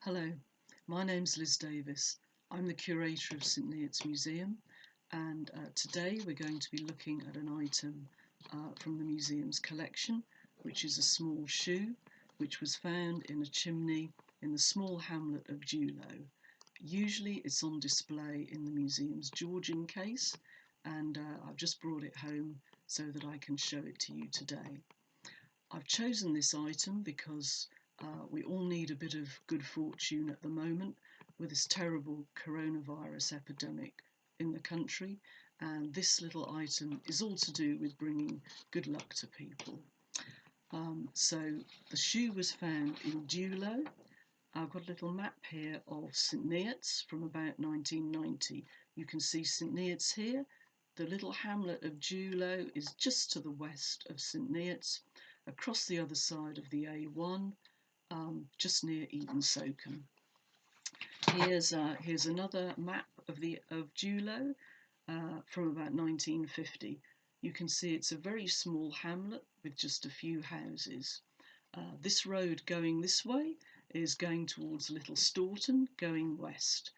Hello, my name's Liz Davis. I'm the curator of St Neots Museum, and today we're going to be looking at an item from the museum's collection, which is a small shoe which was found in a chimney in the small hamlet of Duloe. Usually it's on display in the museum's Georgian case, and I've just brought it home so that I can show it to you today. I've chosen this item because we all need a bit of good fortune at the moment with this terrible coronavirus epidemic in the country, and this little item is all to do with bringing good luck to people. So the shoe was found in Duloe. I've got a little map here of St Neots from about 1990. You can see St Neots here. The little hamlet of Duloe is just to the west of St Neots, across the other side of the A1, just near Eton-Soken. Here's another map of Duloe from about 1950. You can see it's a very small hamlet with just a few houses. This road going this way is going towards Little Staunton, going west.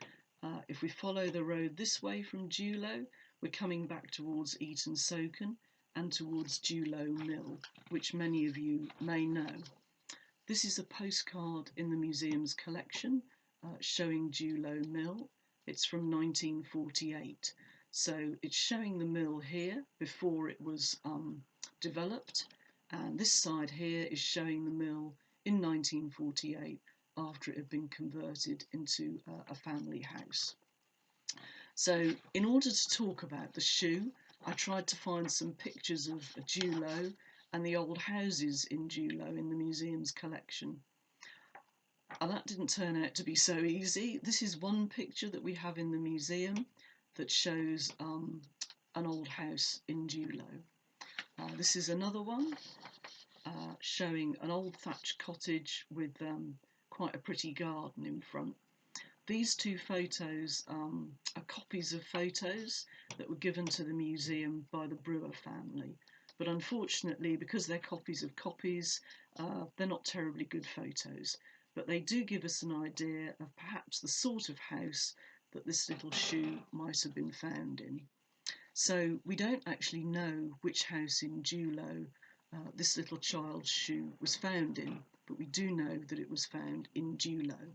If we follow the road this way from Duloe, we're coming back towards Eton-Soken and towards Duloe Mill, which many of you may know. This is a postcard in the museum's collection showing Duloe Mill. It's from 1948. So it's showing the mill here before it was developed, and this side here is showing the mill in 1948 after it had been converted into a family house. So in order to talk about the shoe, I tried to find some pictures of Duloe and the old houses in Duloe in the museum's collection. And that didn't turn out to be so easy. This is one picture that we have in the museum that shows an old house in Duloe. This is another one showing an old thatched cottage with quite a pretty garden in front. These two photos are copies of photos that were given to the museum by the Brewer family. But unfortunately, because they're copies of copies, they're not terribly good photos. But they do give us an idea of perhaps the sort of house that this little shoe might have been found in. So we don't actually know which house in Duloe this little child's shoe was found in, but we do know that it was found in Duloe.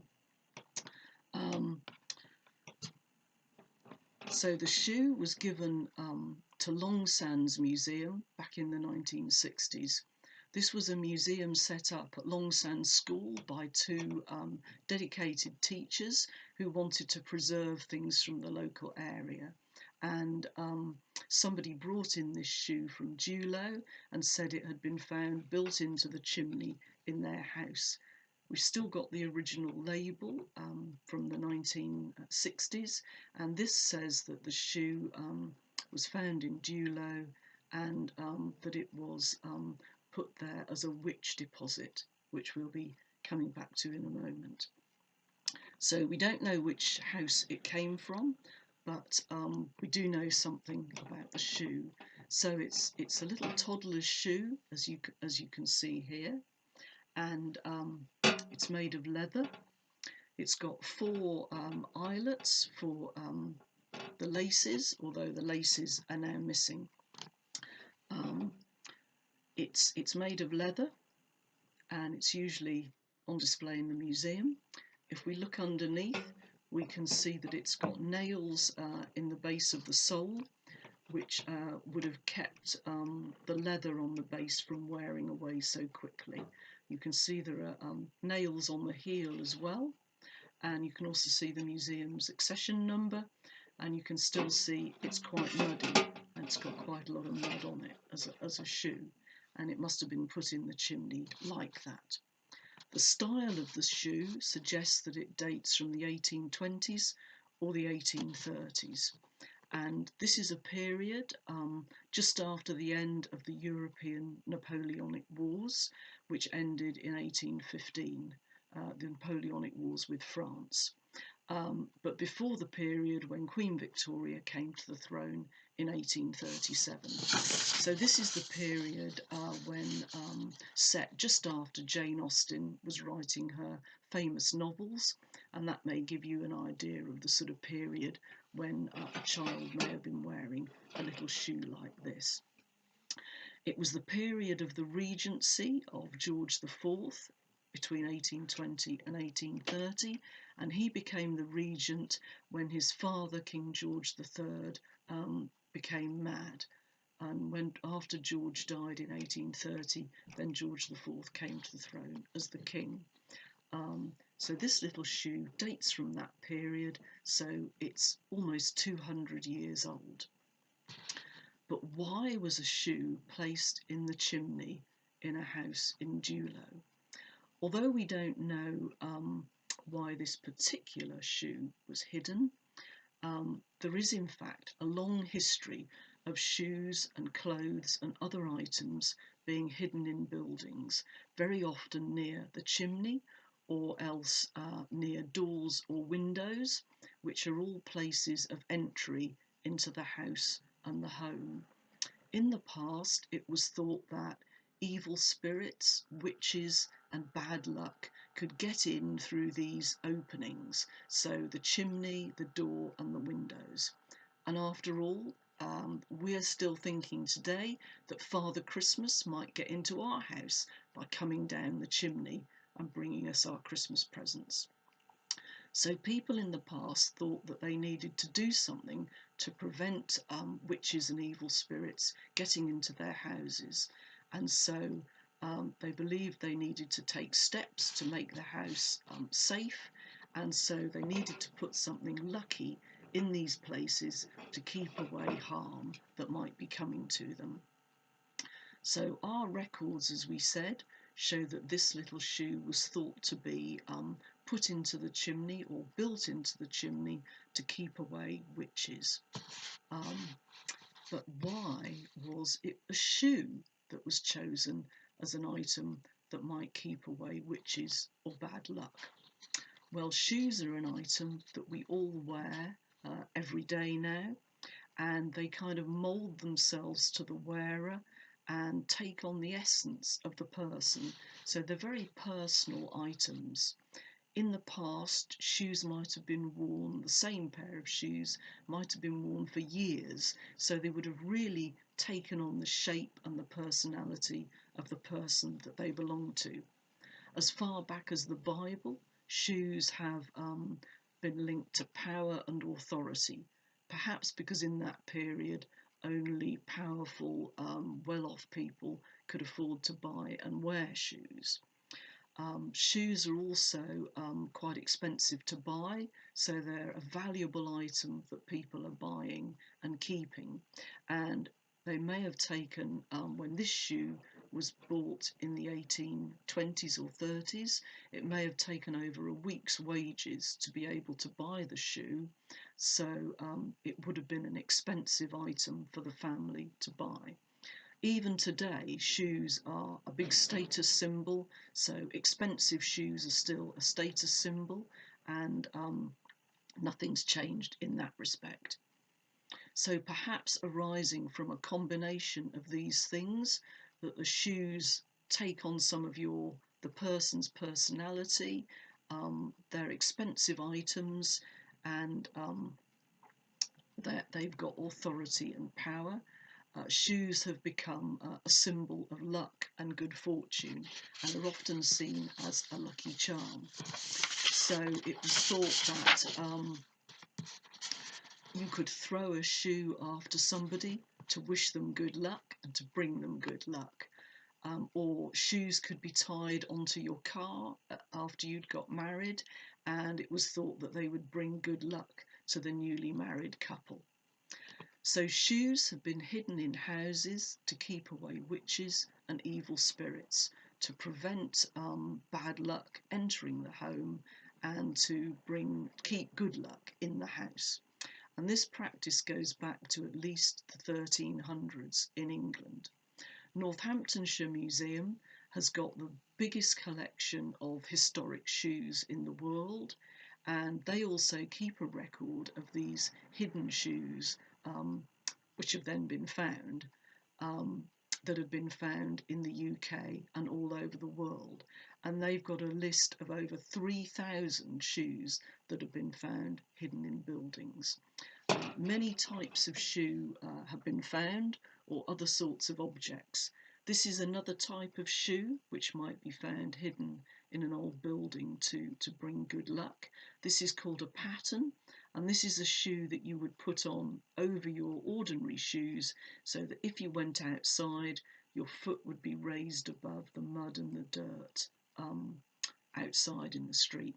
So the shoe was given to Long Sands Museum back in the 1960s. This was a museum set up at Long Sands School by two dedicated teachers who wanted to preserve things from the local area. And somebody brought in this shoe from Duloe and said it had been found built into the chimney in their house. We've still got the original label from the 1960s, and this says that the shoe was found in Duloe and that it was put there as a witch deposit, which we'll be coming back to in a moment. So we don't know which house it came from, but we do know something about the shoe. So it's a little toddler's shoe, as you can see here, and it's made of leather. It's got four eyelets for the laces, although the laces are now missing. It's made of leather, and it's usually on display in the museum. If we look underneath, we can see that it's got nails in the base of the sole, which would have kept the leather on the base from wearing away so quickly. You can see there are nails on the heel as well, and you can also see the museum's accession number, and you can still see it's quite muddy, and it's got quite a lot of mud on it as a shoe, and it must have been put in the chimney like that. The style of the shoe suggests that it dates from the 1820s or the 1830s. And this is a period just after the end of the European Napoleonic Wars, which ended in 1815, the Napoleonic Wars with France. but before the period when Queen Victoria came to the throne in 1837. So this is the period when set just after Jane Austen was writing her famous novels, and that may give you an idea of the sort of period when a child may have been wearing a little shoe like this. It was the period of the regency of George IV between 1820 and 1830, and he became the regent when his father, King George III, became mad. And when after George died in 1830, then George IV came to the throne as the king. So this little shoe dates from that period, so it's almost 200 years old. But why was a shoe placed in the chimney in a house in Duloe? Although we don't know why this particular shoe was hidden, there is in fact a long history of shoes and clothes and other items being hidden in buildings, very often near the chimney or else near doors or windows, which are all places of entry into the house and the home. In the past, it was thought that evil spirits, witches, and bad luck could get in through these openings, so the chimney, the door, and the windows. And after all, we're still thinking today that Father Christmas might get into our house by coming down the chimney and bringing us our Christmas presents. So people in the past thought that they needed to do something to prevent witches and evil spirits getting into their houses. And so they believed they needed to take steps to make the house safe. And so they needed to put something lucky in these places to keep away harm that might be coming to them. So our records, as we said, show that this little shoe was thought to be put into the chimney or built into the chimney to keep away witches. But why was it a shoe that was chosen as an item that might keep away witches or bad luck? Well, shoes are an item that we all wear every day now, and they kind of mould themselves to the wearer and take on the essence of the person. So they're very personal items. In the past, shoes might have been worn, the same pair of shoes might have been worn for years, so they would have really taken on the shape and the personality of the person that they belong to. As far back as the Bible, shoes have been linked to power and authority, perhaps because in that period only powerful, well-off people could afford to buy and wear shoes. Shoes are also quite expensive to buy, so they're a valuable item that people are buying and keeping. And they may have taken, when this shoe was bought in the 1820s or 30s, it may have taken over a week's wages to be able to buy the shoe. So it would have been an expensive item for the family to buy. Even today, shoes are a big status symbol, so expensive shoes are still a status symbol, and nothing's changed in that respect. So perhaps arising from a combination of these things, that the shoes take on some of the person's personality, they're expensive items, and they've got authority and power. Shoes have become a symbol of luck and good fortune and are often seen as a lucky charm. So it was thought that you could throw a shoe after somebody to wish them good luck and to bring them good luck. Or shoes could be tied onto your car after you'd got married, and it was thought that they would bring good luck to the newly married couple. So shoes have been hidden in houses to keep away witches and evil spirits, to prevent bad luck entering the home, and to keep good luck in the house. And this practice goes back to at least the 1300s in England. Northamptonshire Museum has got the biggest collection of historic shoes in the world, and they also keep a record of these hidden shoes, which have then been found, um, that have been found in the UK and all over the world. And they've got a list of over 3,000 shoes that have been found hidden in buildings. Many types of shoe have been found, or other sorts of objects. This is another type of shoe which might be found hidden in an old building to bring good luck. This is called a pattern, and this is a shoe that you would put on over your ordinary shoes, so that if you went outside, your foot would be raised above the mud and the dirt outside in the street.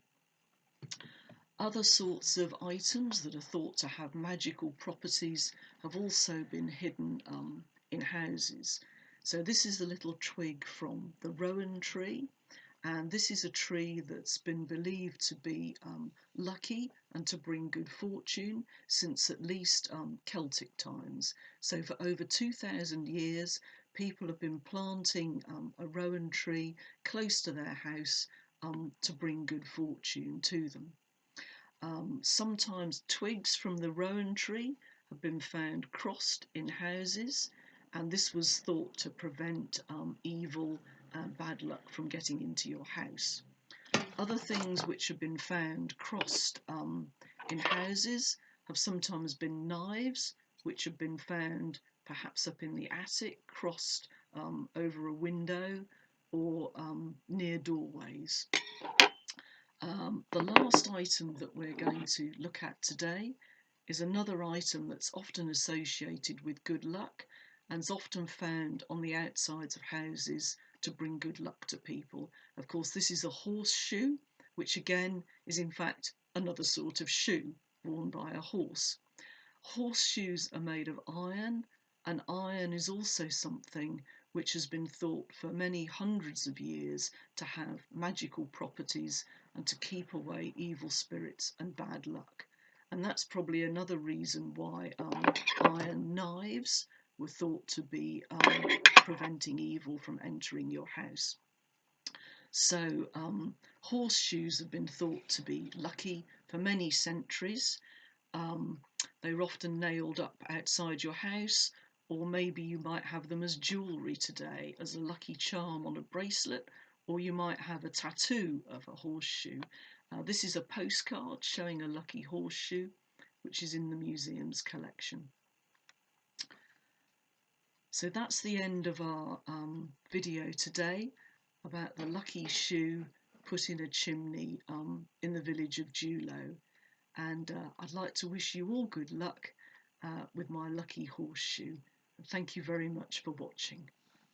Other sorts of items that are thought to have magical properties have also been hidden in houses. So this is a little twig from the rowan tree, and this is a tree that's been believed to be lucky and to bring good fortune since at least Celtic times. So for over 2,000 years, people have been planting a rowan tree close to their house to bring good fortune to them. Sometimes twigs from the rowan tree have been found crossed in houses, and this was thought to prevent evil and bad luck from getting into your house. Other things which have been found crossed in houses have sometimes been knives, which have been found perhaps up in the attic, crossed over a window, or near doorways. The last item that we're going to look at today is another item that's often associated with good luck and is often found on the outsides of houses to bring good luck to people. Of course, this is a horseshoe, which again is in fact another sort of shoe worn by a horse. Horseshoes are made of iron, and iron is also something which has been thought for many hundreds of years to have magical properties and to keep away evil spirits and bad luck. And that's probably another reason why iron knives were thought to be preventing evil from entering your house. So horseshoes have been thought to be lucky for many centuries. They were often nailed up outside your house, or maybe you might have them as jewellery today, as a lucky charm on a bracelet, or you might have a tattoo of a horseshoe. This is a postcard showing a lucky horseshoe, which is in the museum's collection. So that's the end of our video today about the lucky shoe put in a chimney in the village of Duloe. And I'd like to wish you all good luck with my lucky horseshoe. Thank you very much for watching.